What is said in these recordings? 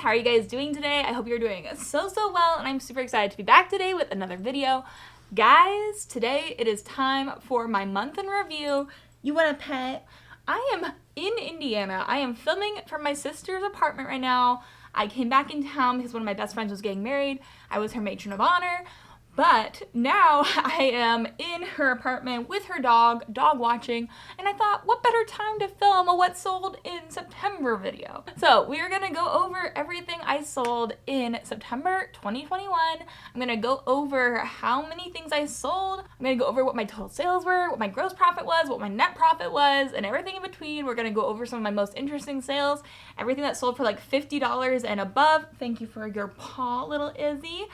How are you guys doing today? I hope you're doing so well, and I'm super excited to be back today with another video. Guys, today it is time for my month in review. You want a pet? I am in Indiana. I am filming from my sister's apartment right now. I came back in town because one of my best friends was getting married. I was her matron of honor. But now I am in her apartment with her dog watching, and I thought, what better time to film a what sold in September video? So we are gonna go over everything I sold in September 2021. I'm gonna go over how many things I sold. I'm gonna go over what my total sales were, what my gross profit was, what my net profit was, and everything in between. We're gonna go over some of my most interesting sales, everything that sold for like $50 and above. Thank you for your paw, little Izzy.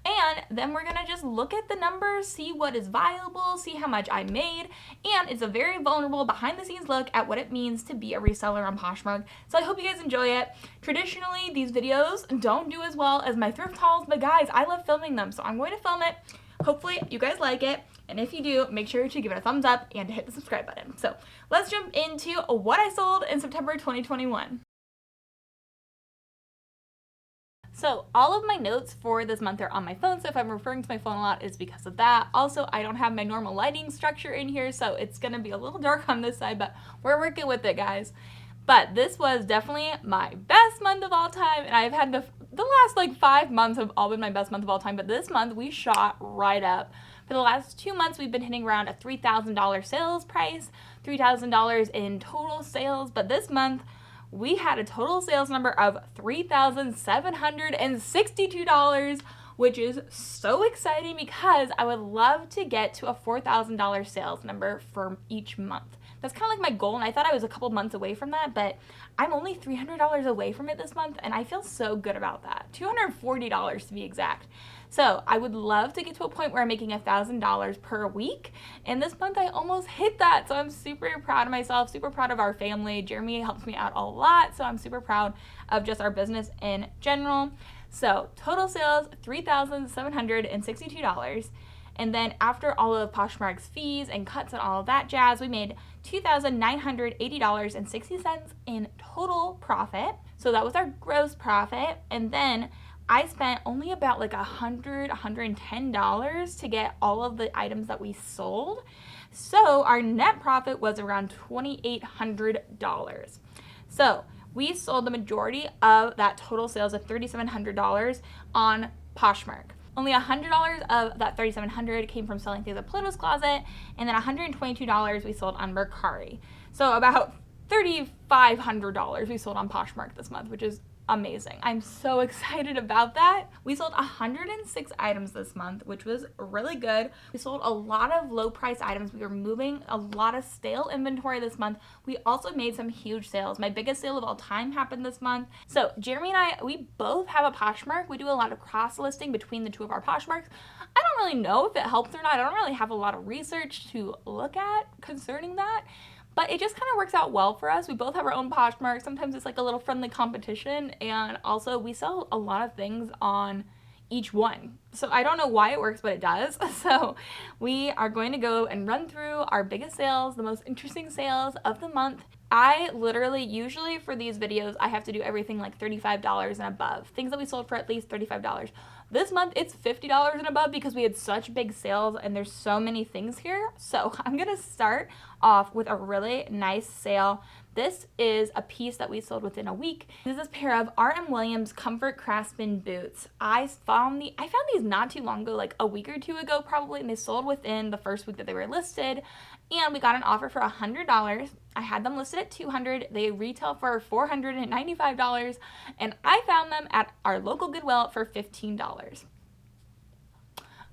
And then we're gonna just look at the numbers, see what is viable, see how much I made, and it's a very vulnerable behind the scenes look at what it means to be a reseller on Poshmark. So I hope you guys enjoy it. Traditionally, these videos don't do as well as my thrift hauls, but guys, I love filming them, so I'm going to film it. Hopefully you guys like it, and if you do, make sure to give it a thumbs up and to hit the subscribe button. So let's jump into what I sold in September 2021. So all of my notes for this month are on my phone, so if I'm referring to my phone a lot, it's because of that. Also, I don't have my normal lighting structure in here, so it's gonna be a little dark on this side, but we're working with it, guys. But this was definitely my best month of all time, and I've had the last like 5 months have all been my best month of all time, but this month we shot right up. For the last 2 months, we've been hitting around a $3,000 sales price, $3,000 in total sales, but this month, we had a total sales number of $3,762, which is so exciting because I would love to get to a $4,000 sales number for each month. That's kind of like my goal, and I thought I was a couple months away from that, but I'm only $300 away from it this month, and I feel so good about that. $240 to be exact. So I would love to get to a point where I'm making $1,000 per week, and this month I almost hit that, so I'm super proud of myself, super proud of our family. Jeremy helps me out a lot, so I'm super proud of just our business in general. So total sales, $3,762. And then after all of Poshmark's fees and cuts and all of that jazz, we made $2,980.60 in total profit. So that was our gross profit. And then I spent only about like $110 to get all of the items that we sold. So our net profit was around $2,800. So we sold the majority of that total sales of $3,700 on Poshmark. Only $100 of that $3,700 came from selling through the Pluto's Closet, and then $122 we sold on Mercari. So about $3,500 we sold on Poshmark this month, which is amazing. I'm so excited about that. We sold 106 items this month, which was really good. We sold a lot of low price items. We were moving a lot of stale inventory this month. We also made some huge sales. My biggest sale of all time happened this month. So Jeremy and I, we both have a Poshmark. We do a lot of cross listing between the two of our Poshmarks. I don't really know if it helps or not. I don't really have a lot of research to look at concerning that. But it just kind of works out well for us. We both have our own Poshmark. Sometimes it's like a little friendly competition. And also we sell a lot of things on each one. So I don't know why it works, but it does. So we are going to go and run through our biggest sales, the most interesting sales of the month. I literally, usually for these videos, I have to do everything like $35 and above. Things that we sold for at least $35. This month, it's $50 and above because we had such big sales and there's so many things here. So I'm gonna start off with a really nice sale. This is a piece that we sold within a week. This is this pair of R.M. Williams Comfort Craftsman boots. I found these not too long ago, like a week or two ago probably, and they sold within the first week that they were listed. And we got an offer for $100. I had them listed at $200. They retail for $495, and I found them at our local Goodwill for $15.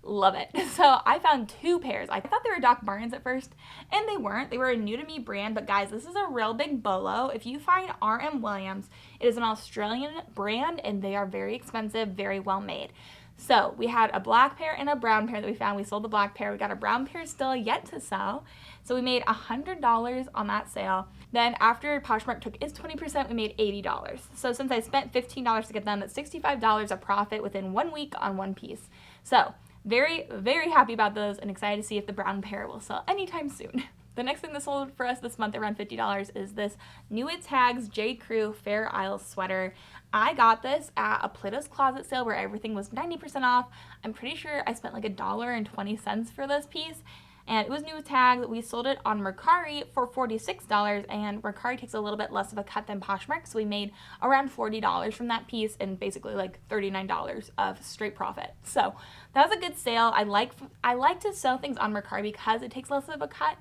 Love it. So I found 2 pairs. I thought they were Doc Martens at first, and they weren't. They were a new to me brand, but guys, this is a real big bolo. If you find R.M. Williams, it is an Australian brand, and they are very expensive, very well made. So we had a black pair and a brown pair that we found. We sold the black pair. We got a brown pair still yet to sell. So we made $100 on that sale. Then after Poshmark took its 20%, we made $80. So since I spent $15 to get them, that's $65 of profit within 1 week on one piece. So very, very happy about those and excited to see if the brown pair will sell anytime soon. The next thing that sold for us this month around $50 is this New It Tags J. Crew Fair Isle sweater. I got this at a Plato's Closet sale where everything was 90% off. I'm pretty sure I spent like $1.20 for this piece. And it was new tags. We sold it on Mercari for $46, and Mercari takes a little bit less of a cut than Poshmark, so we made around $40 from that piece and basically like $39 of straight profit. So that was a good sale. I like to sell things on Mercari because it takes less of a cut,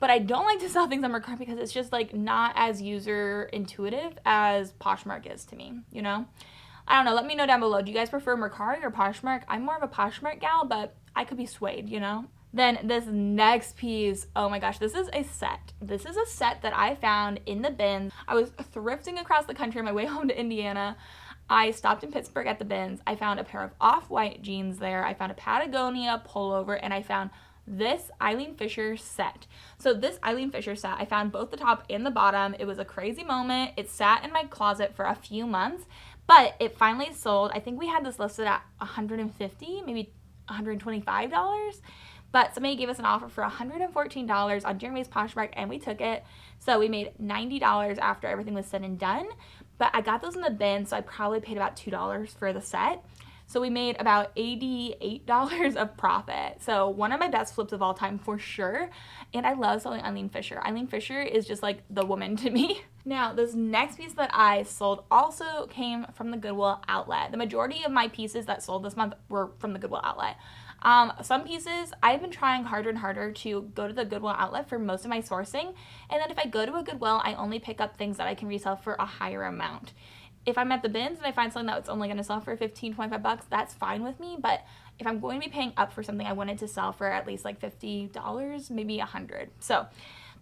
but I don't like to sell things on Mercari because it's just like not as user intuitive as Poshmark is to me, you know? I don't know. Let me know down below. Do you guys prefer Mercari or Poshmark? I'm more of a Poshmark gal, but I could be swayed, you know? Then this next piece, oh my gosh, this is a set. This is a set that I found in the bins. I was thrifting across the country on my way home to Indiana. I stopped in Pittsburgh at the bins. I found a pair of off-white jeans there. I found a Patagonia pullover, and I found this Eileen Fisher set. So this Eileen Fisher set, I found both the top and the bottom. It was a crazy moment. It sat in my closet for a few months, but it finally sold. I think we had this listed at $150, maybe $125. But somebody gave us an offer for $114 on Jeremy's Poshmark, and we took it. So we made $90 after everything was said and done. But I got those in the bin, so I probably paid about $2 for the set. So we made about $88 of profit. So one of my best flips of all time for sure. And I love selling Eileen Fisher. Eileen Fisher is just like the woman to me. Now, this next piece that I sold also came from the Goodwill outlet. The majority of my pieces that sold this month were from the Goodwill outlet. Some pieces, I've been trying harder and harder to go to the Goodwill outlet for most of my sourcing. And then if I go to a Goodwill, I only pick up things that I can resell for a higher amount. If I'm at the bins and I find something that's only going to sell for $15, $25, that's fine with me. But if I'm going to be paying up for something, I wanted to sell for at least like $50, maybe $100. So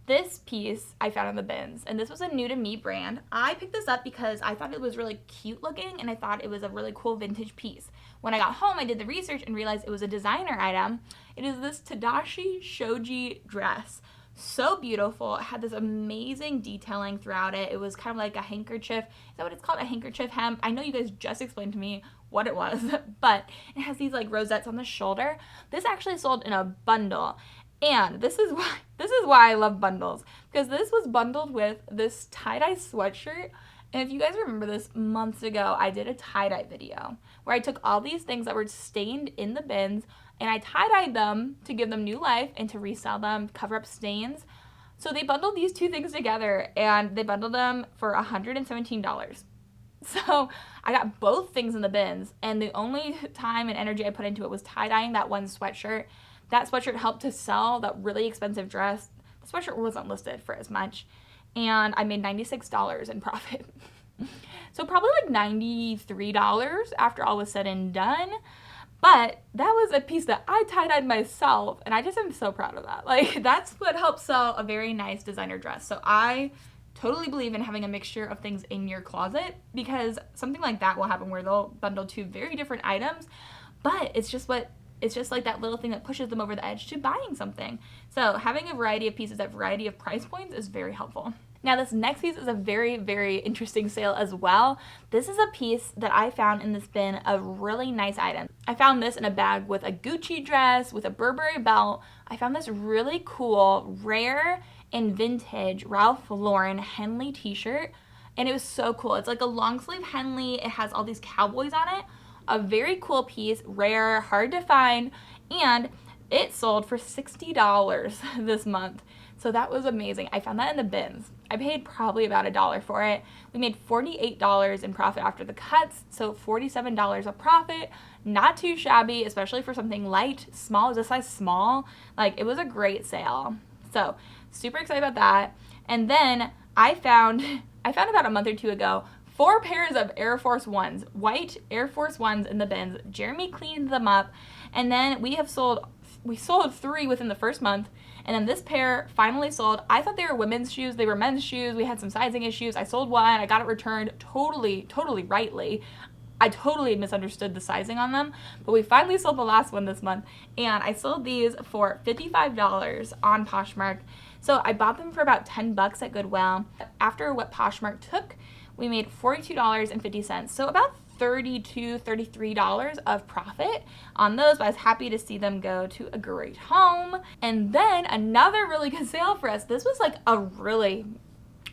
this piece I found in the bins, and this was a new to me brand. I picked this up because I thought it was really cute looking, and I thought it was a really cool vintage piece. When I got home, I did the research and realized it was a designer item. It is this Tadashi Shoji dress. So beautiful. It had this amazing detailing throughout it. It was kind of like a handkerchief. Is that what it's called? A handkerchief hem? I know you guys just explained to me what it was, but it has these like rosettes on the shoulder. This actually sold in a bundle. And this is why I love bundles, because this was bundled with this tie-dye sweatshirt. And if you guys remember this, months ago, I did a tie-dye video where I took all these things that were stained in the bins and I tie-dyed them to give them new life and to resell them, cover up stains. So they bundled these two things together, and they bundled them for $117. So I got both things in the bins, and the only time and energy I put into it was tie-dyeing that one sweatshirt. That sweatshirt helped to sell that really expensive dress. The sweatshirt wasn't listed for as much, and I made $96 in profit. So probably like $93 after all was said and done. But that was a piece that I tie-dyed myself, and I just am so proud of that. Like, that's what helps sell a very nice designer dress. So I totally believe in having a mixture of things in your closet, because something like that will happen where they'll bundle two very different items, but it's just like that little thing that pushes them over the edge to buying something. So having a variety of pieces at variety of price points is very helpful. Now this next piece is a very, very interesting sale as well. This is a piece that I found in this bin of really nice items. I found this in a bag with a Gucci dress, with a Burberry belt. I found this really cool, rare and vintage Ralph Lauren Henley t-shirt, and it was so cool. It's like a long sleeve Henley. It has all these cowboys on it. A very cool piece, rare, hard to find, and it sold for $60 this month. So that was amazing. I found that in the bins. I paid probably about $1 for it. We made $48 in profit after the cuts, so $47 of profit. Not too shabby, especially for something light, small, just size small. Like, it was a great sale. So super excited about that. And then I found about a month or two ago 4 pairs of Air Force Ones, white Air Force Ones in the bins. Jeremy cleaned them up, and then we sold 3 within the first month, and then this pair finally sold. I thought they were women's shoes. They were men's shoes. We had some sizing issues. I sold one. I got it returned totally rightly. I totally misunderstood the sizing on them, but we finally sold the last one this month, and I sold these for $55 on Poshmark. So I bought them for about $10 at Goodwill. After what Poshmark took, we made $42.50. So about $32, $33 of profit on those, but I was happy to see them go to a great home. And then another really good sale for us. This was like a really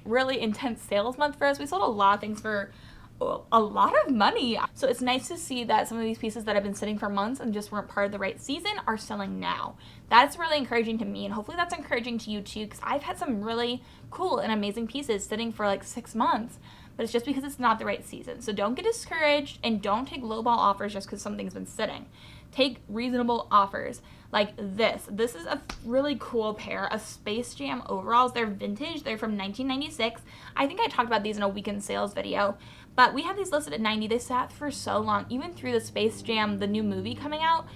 intense sales month for us. We sold a lot of things for a lot of money. So it's nice to see that some of these pieces that have been sitting for months and just weren't part of the right season are selling now. That's really encouraging to me, and hopefully that's encouraging to you too, because I've had some really cool and amazing pieces sitting for like 6 months, but it's just because it's not the right season. So don't get discouraged and don't take lowball offers just because something's been sitting. Take reasonable offers like this. This is a really cool pair of Space Jam overalls. They're vintage. They're from 1996. I think I talked about these in a weekend sales video, but we have these listed at $90. They sat for so long, even through the Space Jam, the new movie coming out.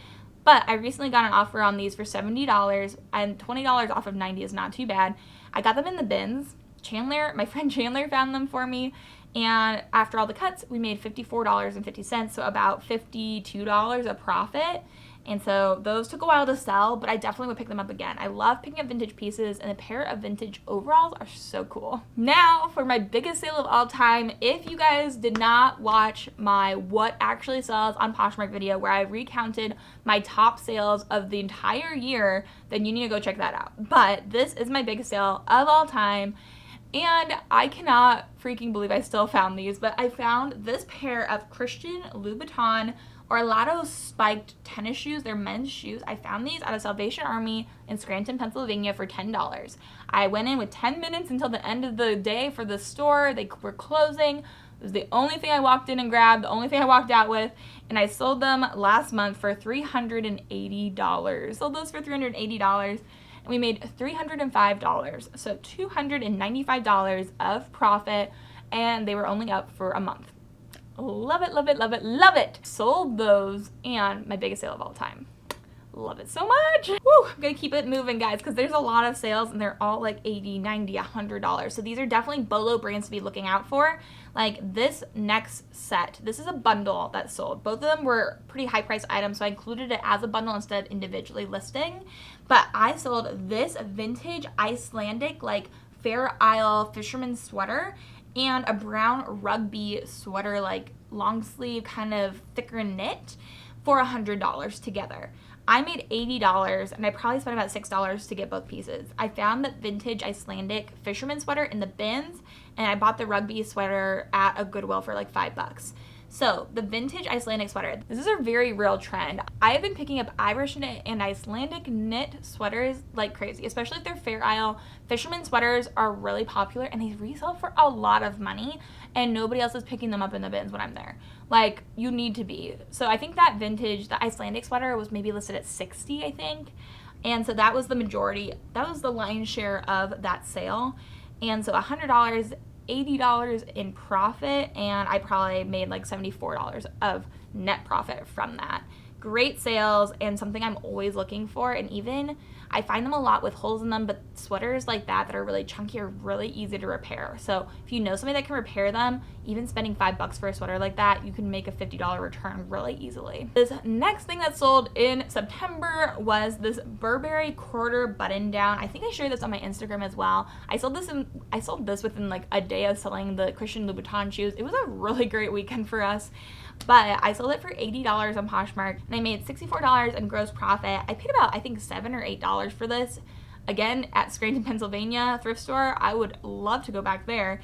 But I recently got an offer on these for $70, and $20 off of $90 is not too bad. I got them in the bins. My friend Chandler found them for me, and after all the cuts, we made $54.50, so about $52 of profit. And so those took a while to sell, but I definitely would pick them up again. I love picking up vintage pieces, and a pair of vintage overalls are so cool. Now for my biggest sale of all time. If you guys did not watch my What Actually Sells on Poshmark video where I recounted my top sales of the entire year, then you need to go check that out. But this is my biggest sale of all time. And I cannot freaking believe I still found these, but I found this pair of Christian Louboutin Orlato spiked tennis shoes. They're men's shoes. I found these at a Salvation Army in Scranton, Pennsylvania for $10. I went in with 10 minutes until the end of the day for the store. They were closing. It was the only thing I walked in and grabbed, the only thing I walked out with, and I sold them last month for $380. Sold those for $380. And we made $305, so $295 of profit, and they were only up for a month. Love it, love it, love it, love it. Sold those, and my biggest sale of all time. Love it so much. Woo, I'm gonna keep it moving, guys, because there's a lot of sales and they're all like $80, $90, $100. So these are definitely BOLO brands to be looking out for. Like this next set, this is a bundle that sold. Both of them were pretty high priced items, so I included it as a bundle instead of individually listing. But I sold this vintage Icelandic like Fair Isle fisherman sweater and a brown rugby sweater, like long sleeve, kind of thicker knit, for $100 together. I made $80, and I probably spent about $6 to get both pieces. I found that vintage Icelandic fisherman sweater in the bins, and I bought the rugby sweater at a Goodwill for like $5. So the vintage Icelandic sweater, this is a very real trend. I have been picking up Irish knit and Icelandic knit sweaters like crazy, especially if they're Fair Isle. Fisherman sweaters are really popular, and they resell for a lot of money, and nobody else is picking them up in the bins when I'm there. Like, you need to be. So I think that vintage, the Icelandic sweater was maybe listed at $60, I think. And so that was the majority, that was the lion's share of that sale. And so $100, $80 in profit, and I probably made like $74 of net profit from that. Great sales, and something I'm always looking for. And even I find them a lot with holes in them, but sweaters like that are really chunky are really easy to repair. So if you know somebody that can repair them, even spending $5 for a sweater like that, you can make a $50 return really easily. This next thing that sold in September was this Burberry quarter button down. I think I shared this on my Instagram as well. I sold this within like a day of selling the Christian Louboutin shoes. It was a really great weekend for us. But I sold it for $80 on Poshmark, and I made $64 in gross profit. I paid about, I think, $7 or $8 for this. Again, at Scranton, Pennsylvania thrift store. I would love to go back there.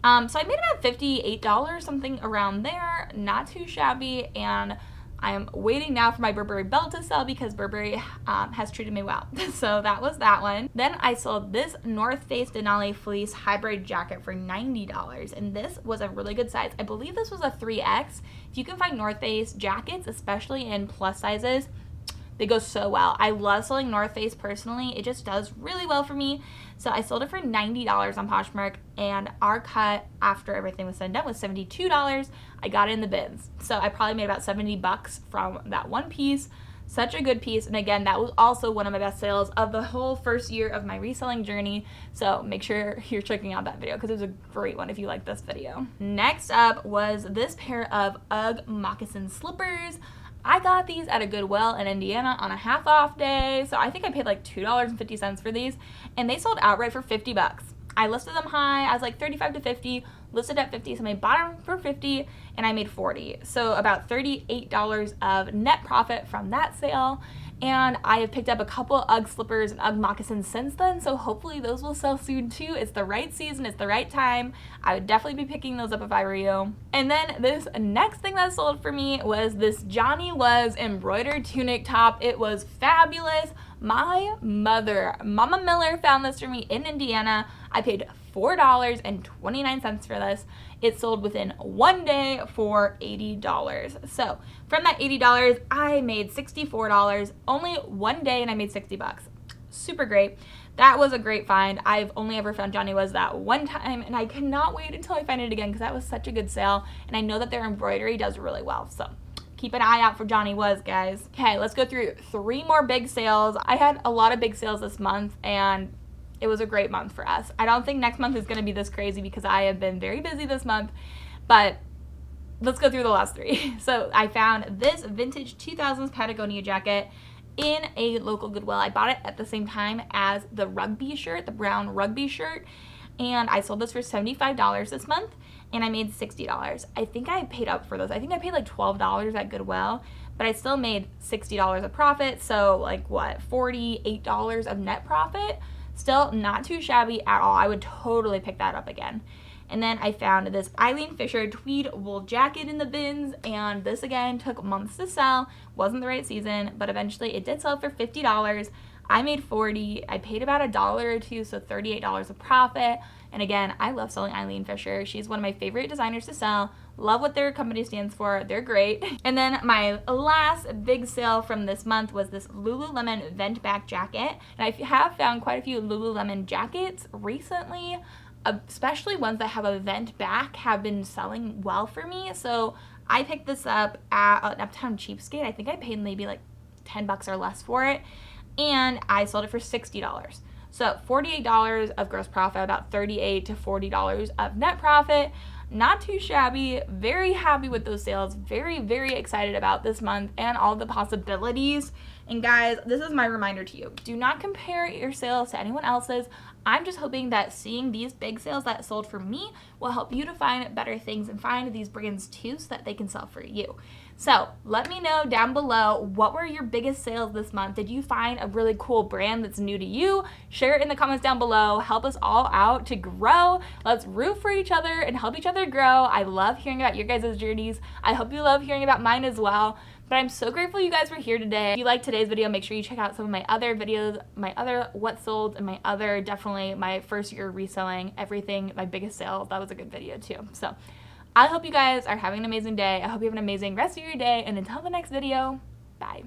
So I made about $58, something around there. Not too shabby, and I am waiting now for my Burberry belt to sell because Burberry has treated me well. So that was that one. Then I sold this North Face Denali fleece hybrid jacket for $90, and this was a really good size. I believe this was a 3X. If you can find North Face jackets, especially in plus sizes, they go so well. I love selling North Face personally. It just does really well for me. So I sold it for $90 on Poshmark, and our cut after everything was said and done was $72. I got it in the bins. So I probably made about $70 from that one piece. Such a good piece. And again, that was also one of my best sales of the whole first year of my reselling journey. So make sure you're checking out that video because it was a great one if you like this video. Next up was this pair of Ugg Moccasin Slippers. I got these at a Goodwill in Indiana on a half off day, so I think I paid like $2.50 for these, and they sold outright for $50. I listed them high. I was like 35 to 50, listed at 50, so I bought them for 50 and I made 40. So about $38 of net profit from that sale. And I have picked up a couple Ugg slippers and Ugg moccasins since then, so hopefully those will sell soon too. It's the right season, it's the right time. I would definitely be picking those up if I were you. And then this next thing that sold for me was this Johnny Was embroidered tunic top. It was fabulous. My mother, Mama Miller, found this for me in Indiana. I paid $4.29 for this. It sold within 1 day for $80. So from that $80, I made $64. Only 1 day and I made 60 bucks. Super great. That was a great find. I've only ever found Johnny Was that one time, and I cannot wait until I find it again because that was such a good sale, and I know that their embroidery does really well. So keep an eye out for Johnny Was, guys. Okay, let's go through 3 more big sales. I had a lot of big sales this month, and it was a great month for us. I don't think next month is going to be this crazy because I have been very busy this month, but let's go through the last 3. So I found this vintage 2000s Patagonia jacket in a local Goodwill. I bought it at the same time as the rugby shirt, the brown rugby shirt, and I sold this for $75 this month, and I made $60. I think I paid up for those. I think I paid like $12 at Goodwill, but I still made $60 of profit, so like what, $48 of net profit? Still not too shabby at all. I would totally pick that up again. And then I found this Eileen Fisher tweed wool jacket in the bins, and this again took months to sell. Wasn't the right season, but eventually it did sell for $50. I made $40. I paid about $1 or $2, so $38 of profit. And again, I love selling Eileen Fisher. She's one of my favorite designers to sell. Love what their company stands for. They're great. And then my last big sale from this month was this Lululemon vent back jacket. And I have found quite a few Lululemon jackets recently, especially ones that have a vent back have been selling well for me. So I picked this up at an Uptown Cheapskate. I think I paid maybe like $10 or less for it, and I sold it for $60. So $48 of gross profit, about $38 to $40 of net profit. Not too shabby. Very happy with those sales. Very, very excited about this month and all the possibilities. And guys, this is my reminder to you. Do not compare your sales to anyone else's. I'm just hoping that seeing these big sales that sold for me will help you to find better things and find these brands too so that they can sell for you. So let me know down below, what were your biggest sales this month? Did you find a really cool brand that's new to you? Share it in the comments down below. Help us all out to grow. Let's root for each other and help each other grow. I love hearing about your guys' journeys. I hope you love hearing about mine as well. But I'm so grateful you guys were here today. If you liked today's video, make sure you check out some of my other videos, my other what sold, and my other, definitely my first year reselling, everything, my biggest sale. That was a good video too. So I hope you guys are having an amazing day. I hope you have an amazing rest of your day. And until the next video, bye.